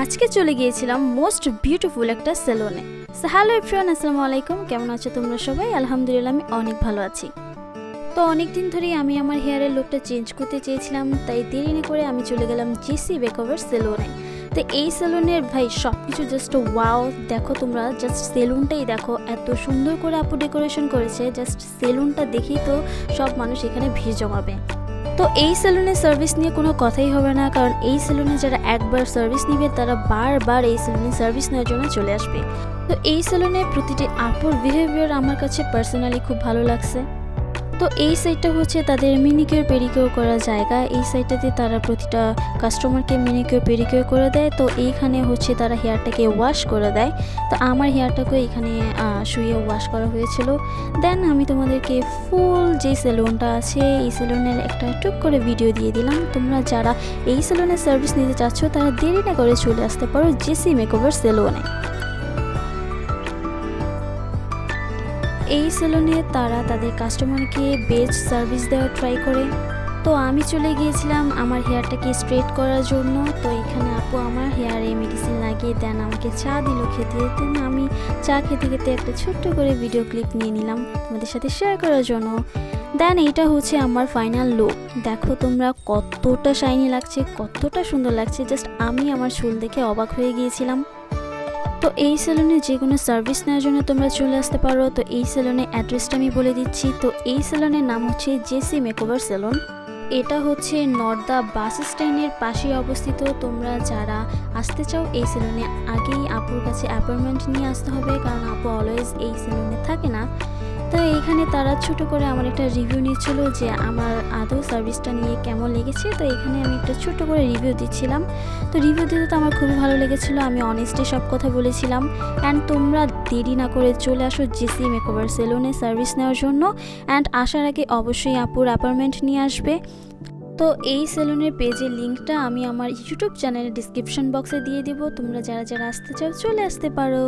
আজকে চলে গিয়েছিলাম মোস্ট বিউটিফুল একটা সেলুনে। সো হ্যালো এভরিওয়ান, আসসালামু আলাইকুম। কেমন আছো তোমরা সবাই? আলহামদুলিল্লাহ আমি অনেক ভালো আছি। তো অনেক দিন ধরেই আমি আমার হেয়ারের লুকটা চেঞ্জ করতে চেয়েছিলাম, তাই দেরি না করে আমি চলে গেলাম জেসি মেকওভার সেলুনে। তো এই সেলুনের ভাই সব কিছু জাস্ট ওয়াও। দেখো তোমরা, জাস্ট সেলুনটাই দেখো, এত সুন্দর করে আপু ডেকোরেশন করেছে। জাস্ট সেলুনটা দেখেই তো সব মানুষ এখানে ভিড় জমাবে। তো এই সেলুনের সার্ভিস নিয়ে কোনো কথাই হবে না, কারণ এই সেলুনে যারা একবার সার্ভিস নিবে তারা বারবার এই সেলুনে সার্ভিস নেওয়ার জন্য চলে আসবে। তো এই সেলুনে প্রতিটি আপুর বিহেভিয়ার আমার কাছে পার্সোনালি খুব ভালো লাগছে। তো এই সাইটটা হচ্ছে তাদের মিনিকিউর পেডিকিউর করার জায়গা। এই সাইটটাতে তারা প্রতিটা কাস্টমারকে মিনিকিউর পেডিকিউর করে দেয়। তো এইখানে হচ্ছে তারা হেয়ারটাকে ওয়াশ করে দেয়। তো আমার হেয়ারটাকে এখানে শুয়ে ওয়াশ করা হয়েছিল। দেন আমি তোমাদেরকে ফুল যে সেলুনটা আছে এই সেলুনের একটা টুক করে ভিডিও দিয়ে দিলাম। তোমরা যারা এই সেলুনের সার্ভিস নিতে চাচ্ছ তারা দেরি না করে চলে আসতে পারো জেসি মেকওভার সেলুনে। এই সেলুনে তারা তাদের কাস্টমারকে বেস্ট সার্ভিস দেওয়ার ট্রাই করে। তো আমি চলে গিয়েছিলাম আমার হেয়ারটাকে স্ট্রেট করার জন্য। তো এখানে আপু আমার হেয়ারে মেডিসিন লাগিয়ে দেন, আমাকে চা দিল খেতে। দেন আমি চা খেতে খেতে একটা ছোট্ট করে ভিডিও ক্লিপ নিয়ে নিলাম তোমাদের সাথে শেয়ার করার জন্য। দেন এইটা হচ্ছে আমার ফাইনাল লুক। দেখো তোমরা কতটা শাইনি লাগছে, কতটা সুন্দর লাগছে। জাস্ট আমি আমার চুল দেখে অবাক হয়ে গিয়েছিলাম। তো এই সেলুনে যে কোনো সার্ভিস নেওয়ার জন্য তোমরা চলে আসতে পারো। তো এই সেলুনের অ্যাড্রেসটা আমি বলে দিচ্ছি। তো এই সেলুনের নাম হচ্ছে জেসি মেকওভার সেলুন। এটা হচ্ছে নর্দা বাস স্ট্যান্ডের পাশে অবস্থিত। তোমরা যারা আসতে চাও এই সেলুনে আগেই আপুর কাছে অ্যাপয়েন্টমেন্ট নিয়ে আসতে হবে, কারণ আপু অলওয়েজ এই সেলুনে থাকে না। তো এইখানে তারা ছোট করে আমার একটা রিভিউ নিচ্ছিল যে আমার আদৌ সার্ভিসটা নিয়ে কেমন লেগেছে। তো এখানে আমি একটা ছোট করে রিভিউ দিচ্ছিলাম। তো রিভিউ দিতে তো আমার খুবই ভালো লেগেছিলো, আমি অনেস্টলি সব কথা বলেছিলাম। অ্যান্ড তোমরা দেরি না করে চলে আসো জেসি মেকওভার সেলুনে সার্ভিস নেওয়ার জন্য। অ্যান্ড আসার আগে অবশ্যই আপুর অ্যাপয়েন্টমেন্ট নিয়ে আসবে। তো এই সেলুনের পেজের লিঙ্কটা আমি আমার ইউটিউব চ্যানেলের ডিসক্রিপশন বক্সে দিয়ে দিব। তোমরা যারা যারা আসতে চাও চলে আসতে পারো।